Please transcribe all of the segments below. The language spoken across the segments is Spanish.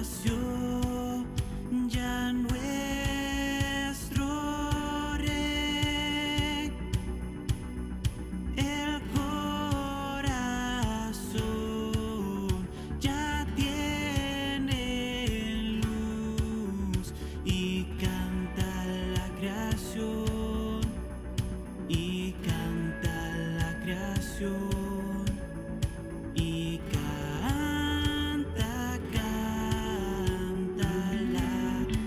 nació ya nuestro Rey. El corazón ya tiene luz y canta la creación, y canta la creación. Y canta, canta la creación.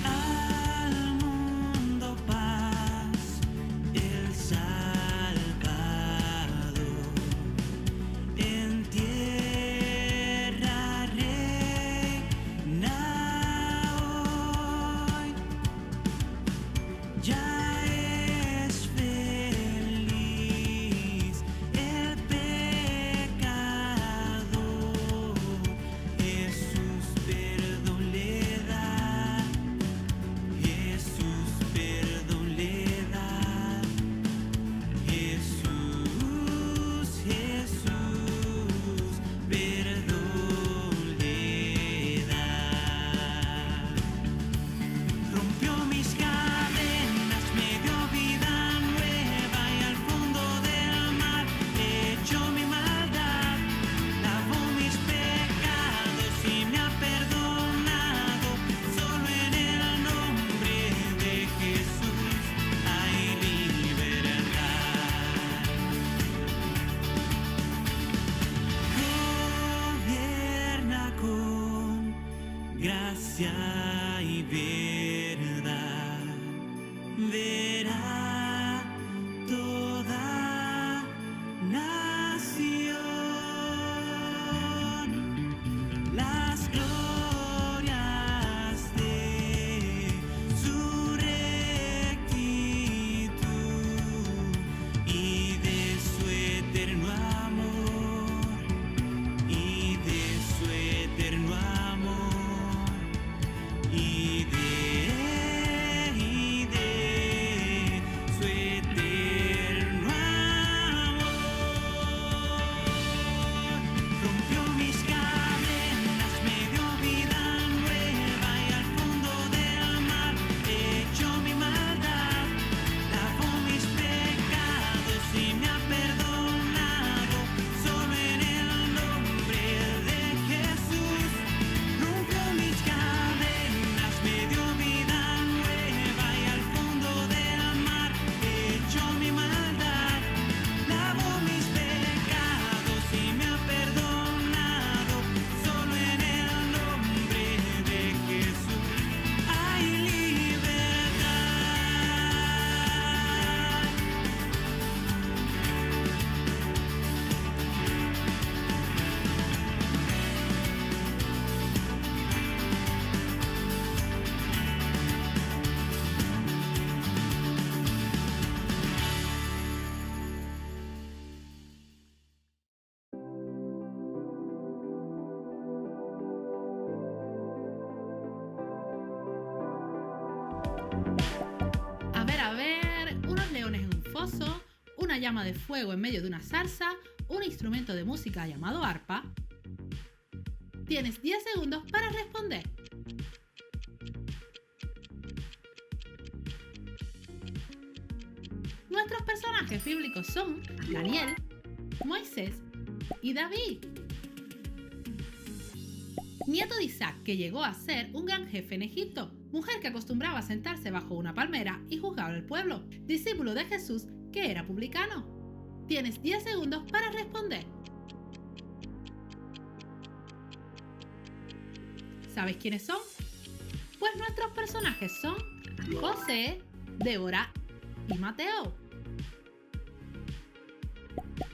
Al mundo paz, el Salvador. En tierra reina hoy. Ya es feliz el pecador. Jesús perdón le da. Jesús perdón le da. Jesús, Jesús perdón le da. Rompió mis cadenas, me dio vida nueva y al fondo del mar echó mi maldad. Lavó mis pecados y me ha perdonado. Solo en el nombre de Jesús hay libertad. Gobierna con gracia y verdad. Verá toda nación las glorias de su rectitud y de su eterno amor, y de su eterno amor, y de su eterno amor. Rompió mis cadenas, me dio vida nueva y al fondo del mar echó mi maldad. Lavó mis pecados y me ha perdonado. Solo en el nombre de Jesús rompió mis cadenas, me dio vida nueva y al fondo del mar echó mi maldad. Lavó mis pecados y me ha perdonado. Solo en el nombre de Jesús hay libertad. A ver, unos leones en un foso, una llama de fuego en medio de una zarza, un instrumento de música llamado arpa. Tienes 10 segundos para responder. Nuestros personajes bíblicos son Daniel, Moisés y David. Nieto de Isaac, que llegó a ser un gran jefe en Egipto, mujer que acostumbraba a sentarse bajo una palmera y juzgar al pueblo, discípulo de Jesús, que era publicano. Tienes 10 segundos para responder. ¿Sabes quiénes son? Pues nuestros personajes son José, Débora y Mateo.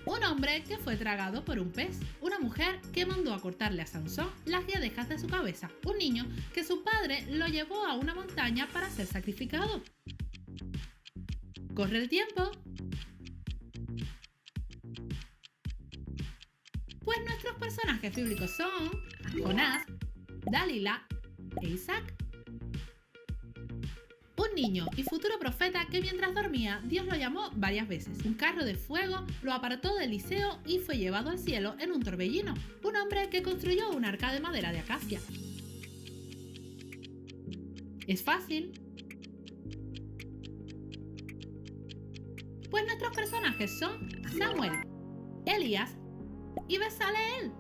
Un hombre que fue tragado por un pez, una mujer que mandó a cortarle a Sansón las guedejas de su cabeza, un niño que su padre lo llevó a una montaña para ser sacrificado. ¡Corre el tiempo! Pues nuestros personajes bíblicos son Jonás, Dalila e Isaac. Un niño y futuro profeta que mientras dormía, Dios lo llamó varias veces. Un carro de fuego lo apartó de Eliseo y fue llevado al cielo en un torbellino. Un hombre que construyó un arca de madera de acacia. ¿Es fácil? Pues nuestros personajes son Samuel, Elías y Bezaleel.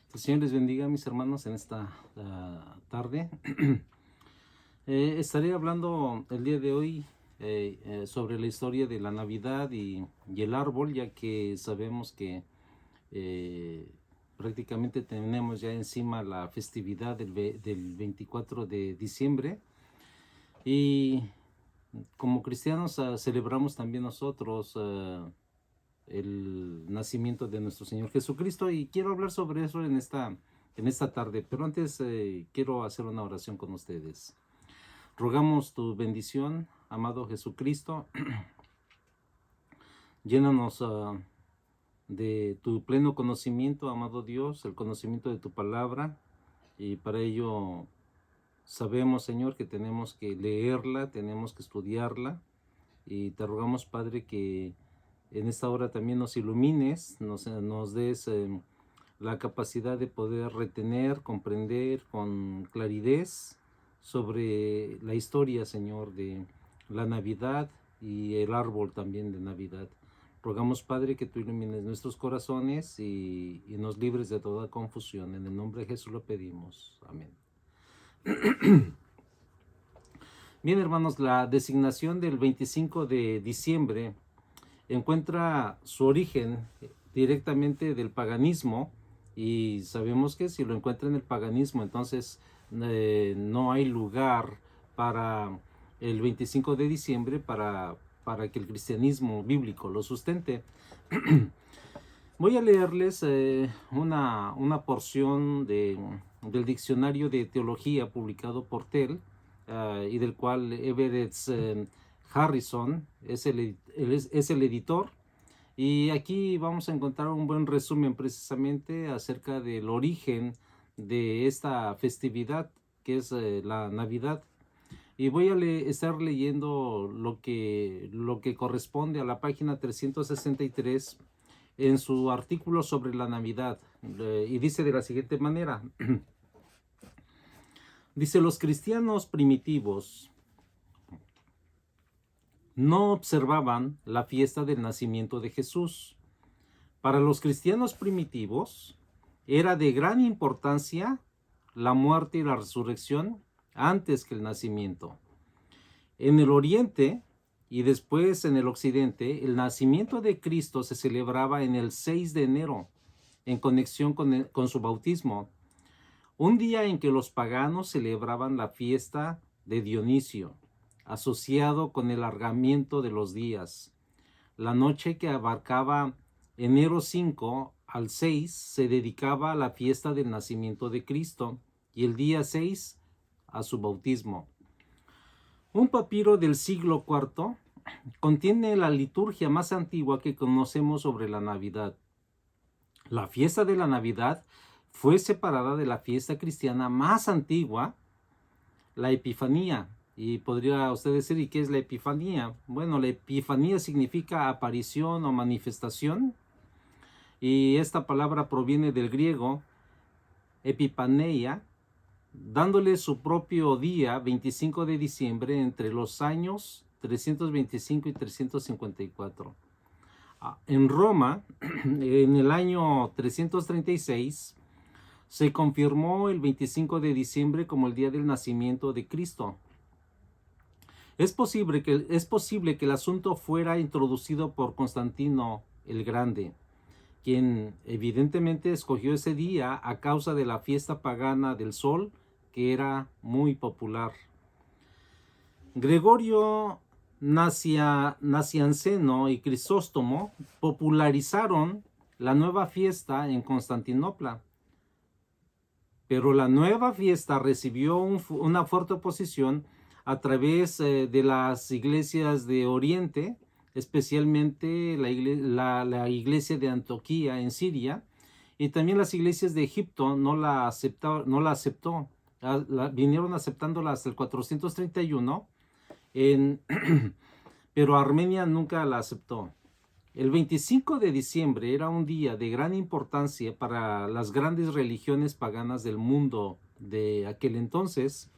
Que el Señor les bendiga, mis hermanos, en esta tarde. Estaré hablando el día de hoy sobre la historia de la Navidad y el árbol, ya que sabemos que prácticamente tenemos ya encima la festividad del 24 de diciembre. Y como cristianos celebramos también nosotros el nacimiento de nuestro Señor Jesucristo, y quiero hablar sobre eso en esta tarde. Pero antes quiero hacer una oración con ustedes. Rogamos tu bendición, amado Jesucristo. Llénanos de tu pleno conocimiento, amado Dios, el conocimiento de tu palabra, y para ello sabemos, Señor, que tenemos que leerla, tenemos que estudiarla, y te rogamos, Padre, que en esta hora también nos ilumines, nos des la capacidad de poder retener, comprender con claridad sobre la historia, Señor, de la Navidad y el árbol también de Navidad. Rogamos, Padre, que tú ilumines nuestros corazones y nos libres de toda confusión. En el nombre de Jesús lo pedimos. Amén. Bien, hermanos, la designación del 25 de diciembre encuentra su origen directamente del paganismo, y sabemos que si lo encuentra en el paganismo, entonces no hay lugar para el 25 de diciembre para que el cristianismo bíblico lo sustente. Voy a leerles una porción del diccionario de teología publicado por TEL y del cual Everett Harrison es el editor, y aquí vamos a encontrar un buen resumen precisamente acerca del origen de esta festividad que es la Navidad. Y voy a estar leyendo lo que corresponde a la página 363 en su artículo sobre la Navidad, y dice de la siguiente manera. Dice: los cristianos primitivos no observaban la fiesta del nacimiento de Jesús. Para los cristianos primitivos era de gran importancia la muerte y la resurrección antes que el nacimiento. En el Oriente y después en el Occidente, el nacimiento de Cristo se celebraba en el 6 de enero, en conexión con su bautismo, un día en que los paganos celebraban la fiesta de Dionisio, asociado con el alargamiento de los días. La noche que abarcaba enero 5 al 6 se dedicaba a la fiesta del nacimiento de Cristo, y el día 6 a su bautismo. Un papiro del siglo IV contiene la liturgia más antigua que conocemos sobre la Navidad. La fiesta de la Navidad fue separada de la fiesta cristiana más antigua, la Epifanía. Y podría usted decir, ¿y qué es la Epifanía? Bueno, la Epifanía significa aparición o manifestación, y esta palabra proviene del griego epipaneia, dándole su propio día, 25 de diciembre, entre los años 325 y 354. En Roma, en el año 336, se confirmó el 25 de diciembre como el día del nacimiento de Cristo. Es posible que el asunto fuera introducido por Constantino el Grande, quien evidentemente escogió ese día a causa de la fiesta pagana del sol, que era muy popular. Gregorio Nacianceno y Crisóstomo popularizaron la nueva fiesta en Constantinopla, pero la nueva fiesta recibió una fuerte oposición a través de las iglesias de Oriente, especialmente la iglesia de Antioquía en Siria, y también las iglesias de Egipto no la aceptó, vinieron aceptándola hasta el 431, pero Armenia nunca la aceptó. El 25 de diciembre era un día de gran importancia para las grandes religiones paganas del mundo de aquel entonces.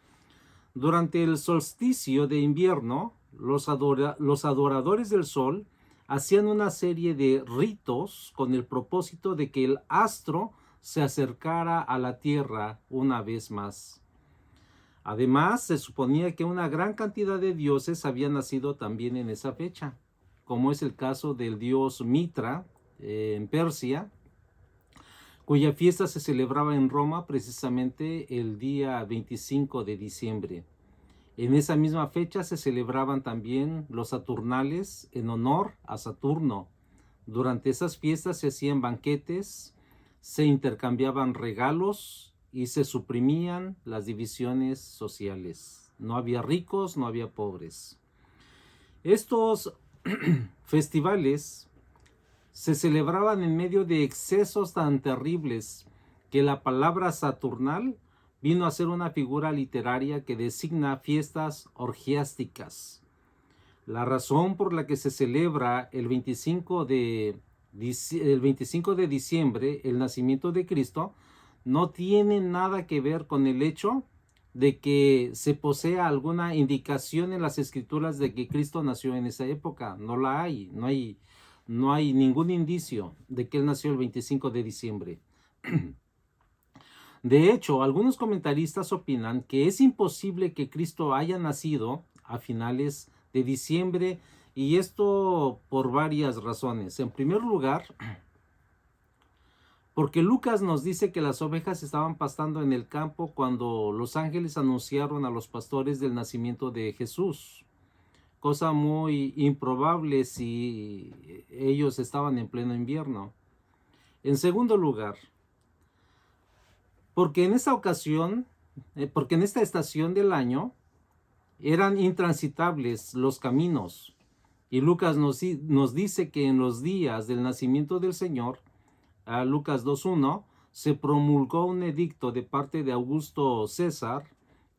Durante el solsticio de invierno, los adoradores del sol hacían una serie de ritos con el propósito de que el astro se acercara a la tierra una vez más. Además, se suponía que una gran cantidad de dioses habían nacido también en esa fecha, como es el caso del dios Mitra en Persia, cuya fiesta se celebraba en Roma precisamente el día 25 de diciembre. En esa misma fecha se celebraban también los Saturnales en honor a Saturno. Durante esas fiestas se hacían banquetes, se intercambiaban regalos y se suprimían las divisiones sociales. No había ricos, no había pobres. Estos festivales se celebraban en medio de excesos tan terribles que la palabra Saturnal vino a ser una figura literaria que designa fiestas orgiásticas. La razón por la que se celebra el 25 de diciembre el nacimiento de Cristo no tiene nada que ver con el hecho de que se posea alguna indicación en las escrituras de que Cristo nació en esa época. No la hay, no hay ningún indicio de que él nació el 25 de diciembre. De hecho, algunos comentaristas opinan que es imposible que Cristo haya nacido a finales de diciembre, y esto por varias razones. En primer lugar, porque Lucas nos dice que las ovejas estaban pastando en el campo cuando los ángeles anunciaron a los pastores del nacimiento de Jesús, cosa muy improbable si ellos estaban en pleno invierno. En segundo lugar, porque en esta estación del año eran intransitables los caminos, y Lucas nos dice que en los días del nacimiento del Señor, a Lucas 2:1, se promulgó un edicto de parte de Augusto César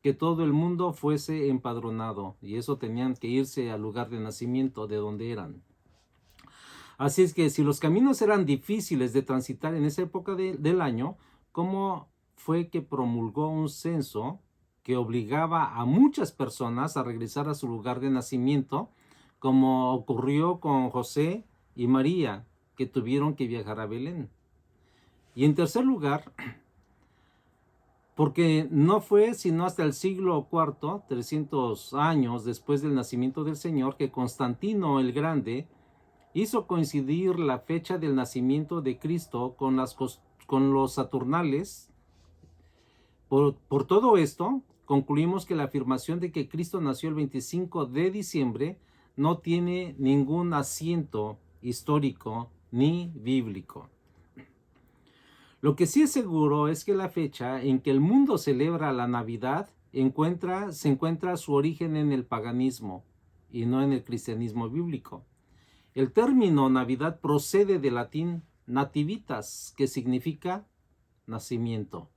que todo el mundo fuese empadronado, y eso tenían que irse al lugar de nacimiento de donde eran. Así es que si los caminos eran difíciles de transitar en esa época del año, ¿cómo fue que promulgó un censo que obligaba a muchas personas a regresar a su lugar de nacimiento, como ocurrió con José y María, que tuvieron que viajar a Belén? Y en tercer lugar, porque no fue sino hasta el siglo IV, 300 años después del nacimiento del Señor, que Constantino el Grande hizo coincidir la fecha del nacimiento de Cristo con los Saturnales. Por todo esto, concluimos que la afirmación de que Cristo nació el 25 de diciembre no tiene ningún asiento histórico ni bíblico. Lo que sí es seguro es que la fecha en que el mundo celebra la Navidad se encuentra su origen en el paganismo y no en el cristianismo bíblico. El término Navidad procede del latín nativitas, que significa nacimiento.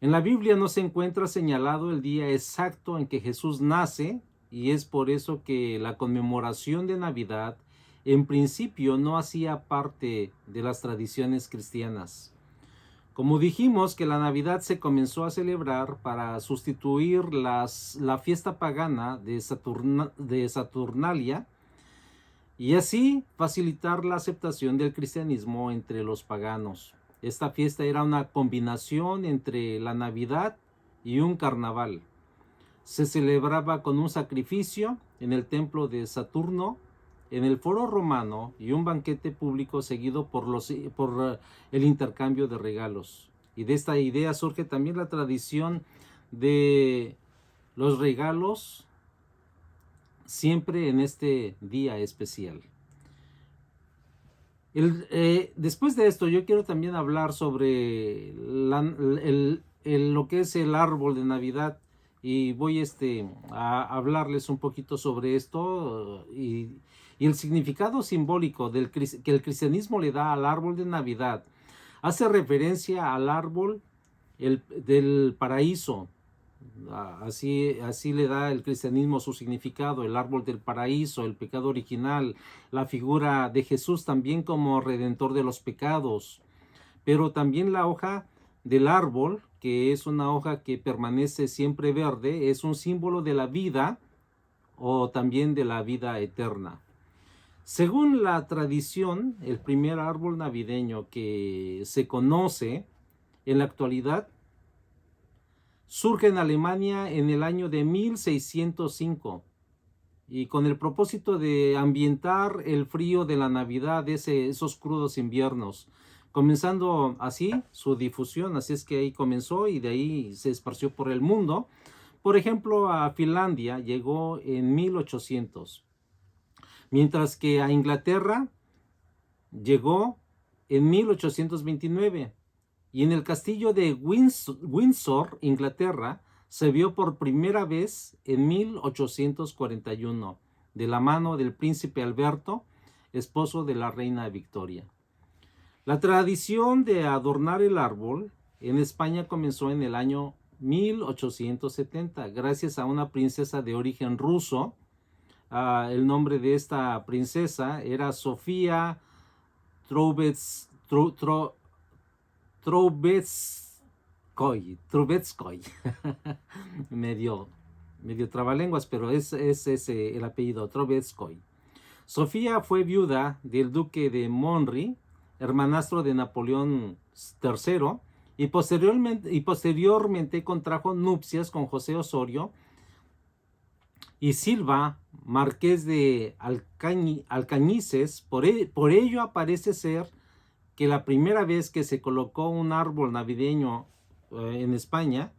En la Biblia no se encuentra señalado el día exacto en que Jesús nace, y es por eso que la conmemoración de Navidad en principio no hacía parte de las tradiciones cristianas. Como dijimos que la Navidad se comenzó a celebrar para sustituir la fiesta pagana de Saturnalia, y así facilitar la aceptación del cristianismo entre los paganos. Esta fiesta era una combinación entre la Navidad y un carnaval. Se celebraba con un sacrificio en el templo de Saturno, en el foro romano, y un banquete público seguido por el intercambio de regalos. Y de esta idea surge también la tradición de los regalos siempre en este día especial. Después de esto, yo quiero también hablar sobre lo que es el árbol de Navidad, y voy a hablarles un poquito sobre esto y el significado simbólico que el cristianismo le da al árbol de Navidad. Hace referencia al árbol del paraíso. Así le da el cristianismo su significado, el árbol del paraíso, el pecado original, la figura de Jesús también como redentor de los pecados, pero también la hoja del árbol, que es una hoja que permanece siempre verde, es un símbolo de la vida o también de la vida eterna. Según la tradición, el primer árbol navideño que se conoce en la actualidad surge en Alemania en el año de 1605 y con el propósito de ambientar el frío de la Navidad, esos crudos inviernos, comenzando así su difusión. Así es que ahí comenzó y de ahí se esparció por el mundo. Por ejemplo, a Finlandia llegó en 1800, mientras que a Inglaterra llegó en 1829. Y en el castillo de Windsor, Inglaterra, se vio por primera vez en 1841, de la mano del príncipe Alberto, esposo de la reina Victoria. La tradición de adornar el árbol en España comenzó en el año 1870, gracias a una princesa de origen ruso. El nombre de esta princesa era Sofía Trubetskoy. medio trabalenguas, pero es el apellido, Trubetskoy. Sofía fue viuda del duque de Monry, hermanastro de Napoleón III, y posteriormente contrajo nupcias con José Osorio y Silva, marqués de Alcañices. Por ello aparece ser que la primera vez que se colocó un árbol navideño en España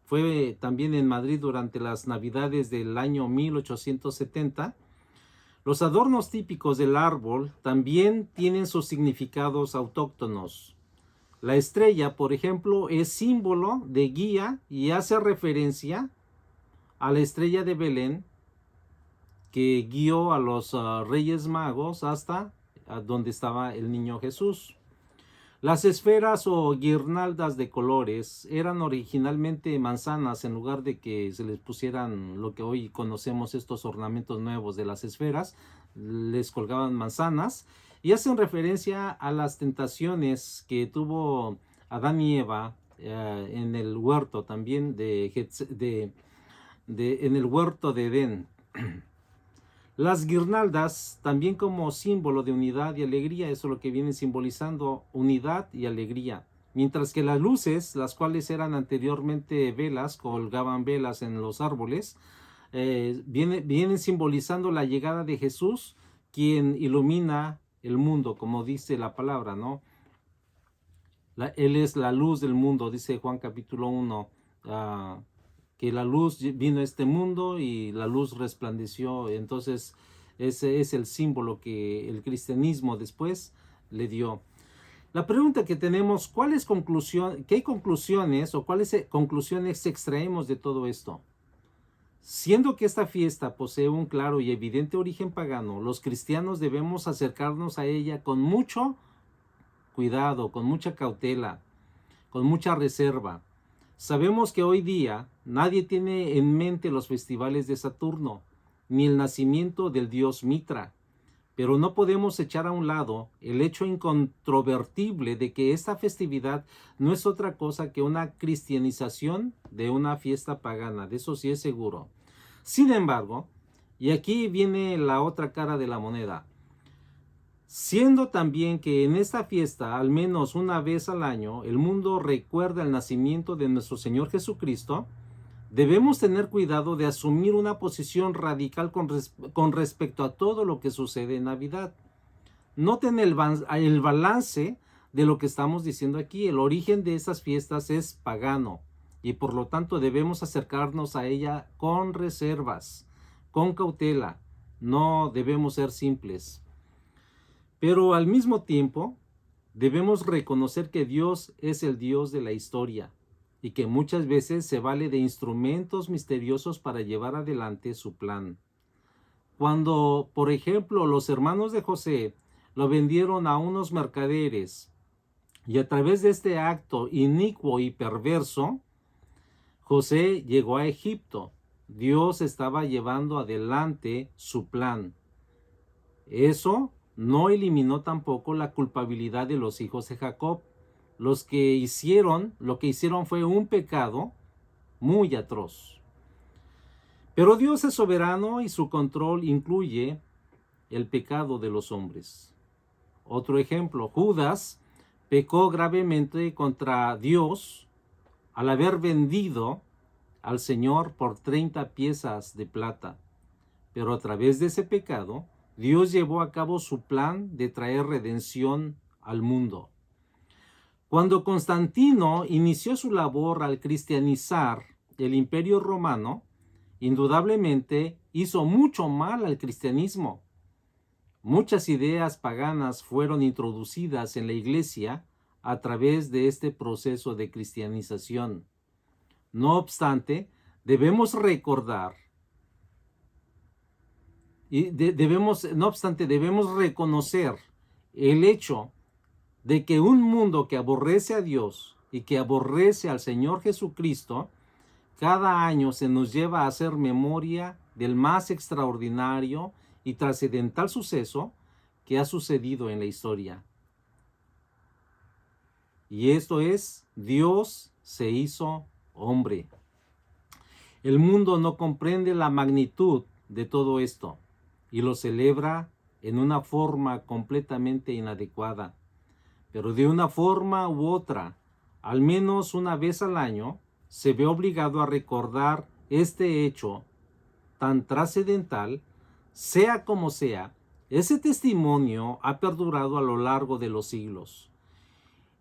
fue también en Madrid durante las Navidades del año 1870. Los adornos típicos del árbol también tienen sus significados autóctonos. La estrella, por ejemplo, es símbolo de guía y hace referencia a la estrella de Belén que guió a los Reyes Magos hasta donde estaba el niño Jesús. Las esferas o guirnaldas de colores eran originalmente manzanas, en lugar de que se les pusieran lo que hoy conocemos, estos ornamentos nuevos de las esferas, les colgaban manzanas y hacen referencia a las tentaciones que tuvo Adán y Eva en el huerto también en el huerto de Edén. Las guirnaldas también como símbolo de unidad y alegría, eso es lo que viene simbolizando, unidad y alegría. Mientras que las luces, las cuales eran anteriormente velas, colgaban velas en los árboles, vienen simbolizando la llegada de Jesús, quien ilumina el mundo, como dice la palabra, ¿no? Él es la luz del mundo, dice Juan capítulo 1, que la luz vino a este mundo y la luz resplandeció. Entonces ese es el símbolo que el cristianismo después le dio. La pregunta que tenemos, ¿qué conclusiones o cuáles conclusiones extraemos de todo esto? Siendo que esta fiesta posee un claro y evidente origen pagano, los cristianos debemos acercarnos a ella con mucho cuidado, con mucha cautela, con mucha reserva. Sabemos que hoy día nadie tiene en mente los festivales de Saturno, ni el nacimiento del dios Mitra, pero no podemos echar a un lado el hecho incontrovertible de que esta festividad no es otra cosa que una cristianización de una fiesta pagana, de eso sí es seguro. Sin embargo, y aquí viene la otra cara de la moneda, siendo también que en esta fiesta, al menos una vez al año, el mundo recuerda el nacimiento de nuestro Señor Jesucristo, debemos tener cuidado de asumir una posición radical con respecto a todo lo que sucede en Navidad. Noten el balance de lo que estamos diciendo aquí. El origen de estas fiestas es pagano y por lo tanto debemos acercarnos a ella con reservas, con cautela. No debemos ser simples. Pero al mismo tiempo, debemos reconocer que Dios es el Dios de la historia y que muchas veces se vale de instrumentos misteriosos para llevar adelante su plan. Cuando, por ejemplo, los hermanos de José lo vendieron a unos mercaderes Y a través de este acto inicuo y perverso, José llegó a Egipto. Dios estaba llevando adelante su plan. Eso no eliminó tampoco la culpabilidad de los hijos de Jacob. Lo que hicieron fue un pecado muy atroz. Pero Dios es soberano y su control incluye el pecado de los hombres. Otro ejemplo, Judas pecó gravemente contra Dios al haber vendido al Señor por 30 piezas de plata. Pero a través de ese pecado, Dios llevó a cabo su plan de traer redención al mundo. Cuando Constantino inició su labor al cristianizar el Imperio Romano, indudablemente hizo mucho mal al cristianismo. Muchas ideas paganas fueron introducidas en la Iglesia a través de este proceso de cristianización. No obstante, debemos recordar debemos reconocer el hecho de que un mundo que aborrece a Dios y que aborrece al Señor Jesucristo, cada año se nos lleva a hacer memoria del más extraordinario y trascendental suceso que ha sucedido en la historia. Y esto es, Dios se hizo hombre. El mundo no comprende la magnitud de todo esto y lo celebra en una forma completamente inadecuada. Pero de una forma u otra, al menos una vez al año, se ve obligado a recordar este hecho tan trascendental. Sea como sea, ese testimonio ha perdurado a lo largo de los siglos.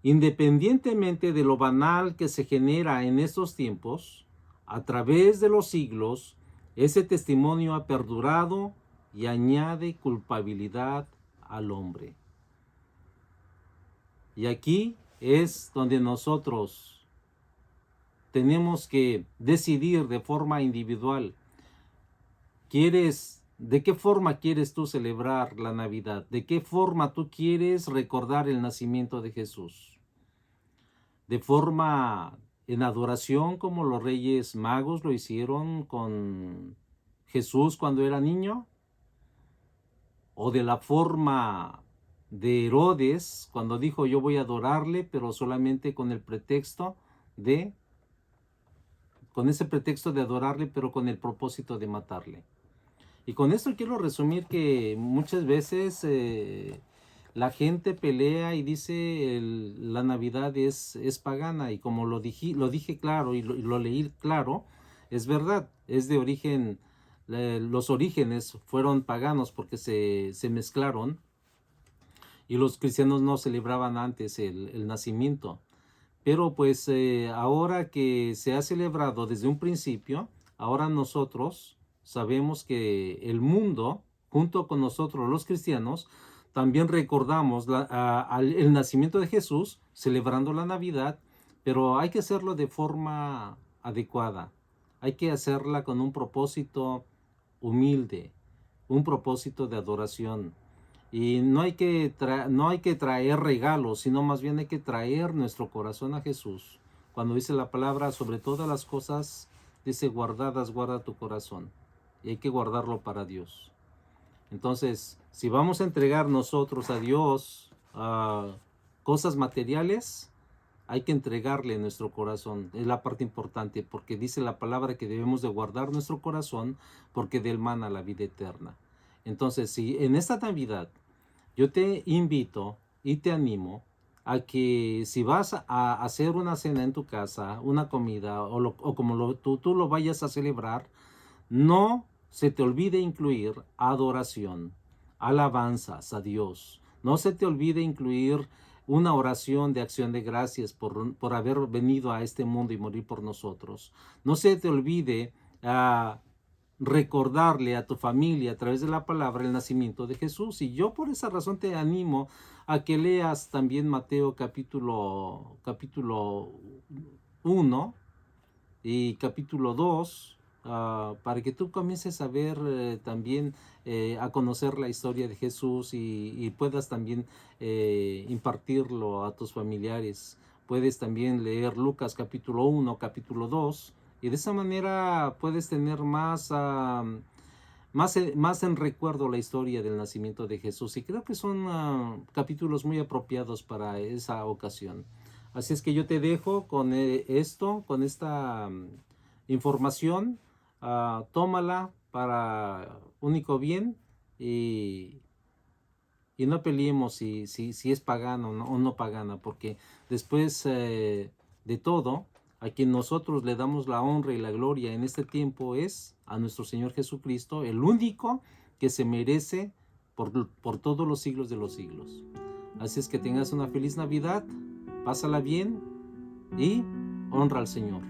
Independientemente de lo banal que se genera en estos tiempos, a través de los siglos, ese testimonio ha perdurado y añade culpabilidad al hombre. Y aquí es donde nosotros tenemos que decidir de forma individual. ¿De qué forma quieres tú celebrar la Navidad? ¿De qué forma tú quieres recordar el nacimiento de Jesús? ¿De forma en adoración como los Reyes Magos lo hicieron con Jesús cuando era niño? ¿O de la forma de Herodes cuando dijo yo voy a adorarle, pero solamente con ese pretexto de adorarle, pero con el propósito de matarle? Y con esto quiero resumir que muchas veces la gente pelea y dice la Navidad es pagana, y como lo dije claro y lo leí claro, es verdad, es de origen, los orígenes fueron paganos porque se mezclaron y los cristianos no celebraban antes el nacimiento. Pero pues ahora que se ha celebrado desde un principio, ahora nosotros sabemos que el mundo, junto con nosotros los cristianos, también recordamos el nacimiento de Jesús, celebrando la Navidad, pero hay que hacerlo de forma adecuada. Hay que hacerla con un propósito humilde, un propósito de adoración. Y no hay que traer regalos, sino más bien hay que traer nuestro corazón a Jesús. Cuando dice la palabra, sobre todas las cosas, dice guarda tu corazón. Y hay que guardarlo para Dios. Entonces, si vamos a entregar nosotros a Dios cosas materiales, hay que entregarle nuestro corazón. Es la parte importante, porque dice la palabra que debemos de guardar nuestro corazón, porque de él mana la vida eterna. Entonces, si en esta Navidad yo te invito y te animo a que si vas a hacer una cena en tu casa, una comida, o como tú lo vayas a celebrar, no se te olvide incluir adoración, alabanzas a Dios. No se te olvide incluir una oración de acción de gracias por haber venido a este mundo y morir por nosotros. No se te olvide recordarle a tu familia a través de la palabra el nacimiento de Jesús. Y yo por esa razón te animo a que leas también Mateo capítulo 1 y capítulo 2, para que tú comiences a ver también, a conocer la historia de Jesús y puedas también impartirlo a tus familiares. Puedes también leer Lucas capítulo 1, capítulo 2 y de esa manera puedes tener más en recuerdo la historia del nacimiento de Jesús y creo que son capítulos muy apropiados para esa ocasión. Así es que yo te dejo con esto, con esta información. Tómala para único bien y no peleemos si es pagano o no pagana, porque después de todo, a quien nosotros le damos la honra y la gloria en este tiempo es a nuestro Señor Jesucristo, el único que se merece por todos los siglos de los siglos. Así es que tengas una feliz Navidad, pásala bien y honra al Señor.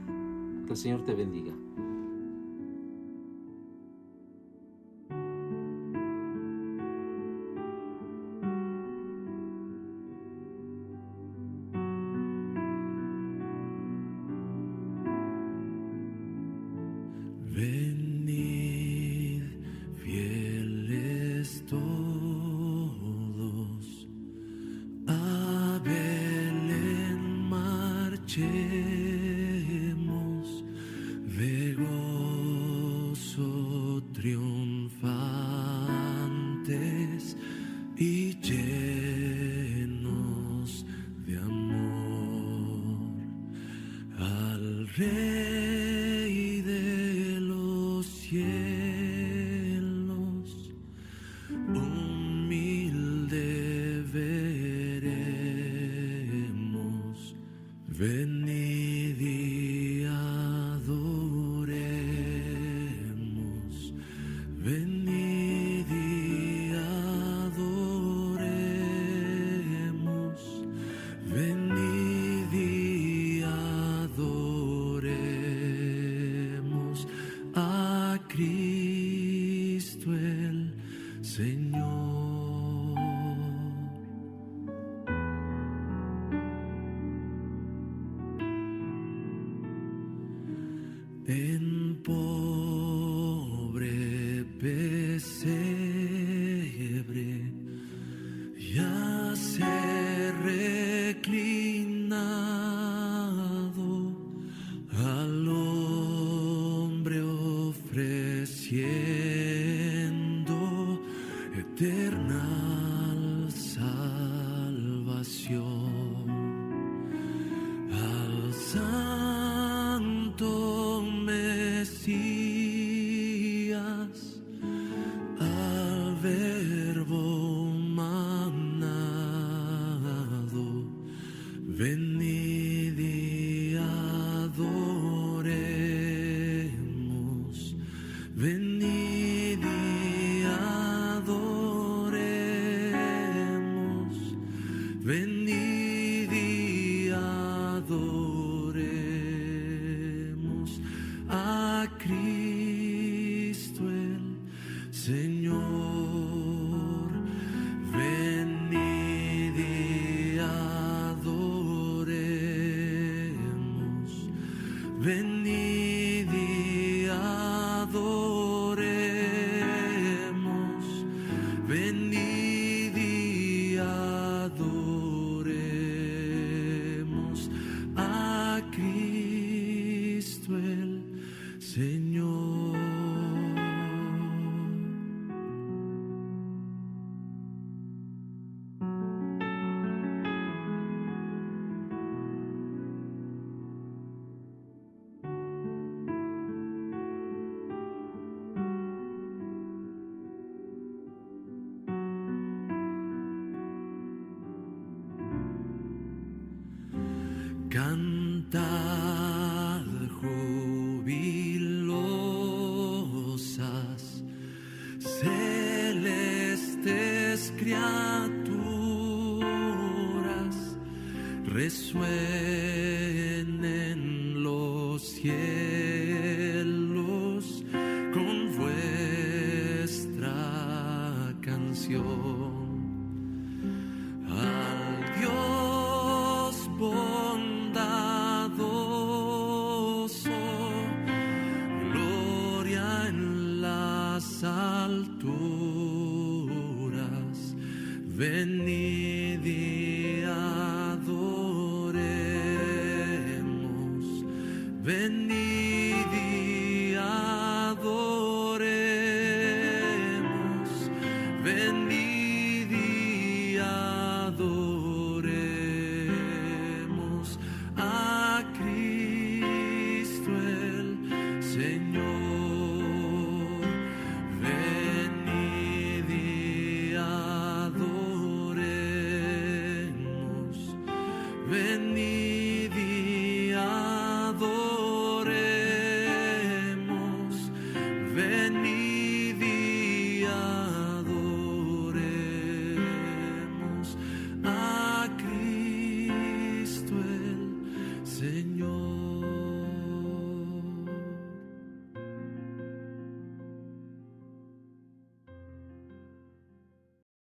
Que el Señor te bendiga. Venid, fieles todos, a Belén marchemos, de gozo triunfantes y llenos de amor al Rey de los cielos, humilde veremos. Venid y adoremos, venid y adoremos, venid y adoremos a Cristo el Señor. En pobre pesebre yace reclinado, al hombre ofreciendo eterna salvación, al Santo Mesías, al Verbo manado. Venid y adoremos, venid y adoremos, venid y adoremos a Cristo el Señor. Venid y adoremos, venid y adoremos, venid y adoremos a Cristo el Señor. Cantad jubilosas, celestes criaturas, resuenen los cielos con vuestra canción. Al Dios bondadoso, gloria alturas, venid y adoremos, venid y adoremos, venid y adoremos a Cristo el Señor.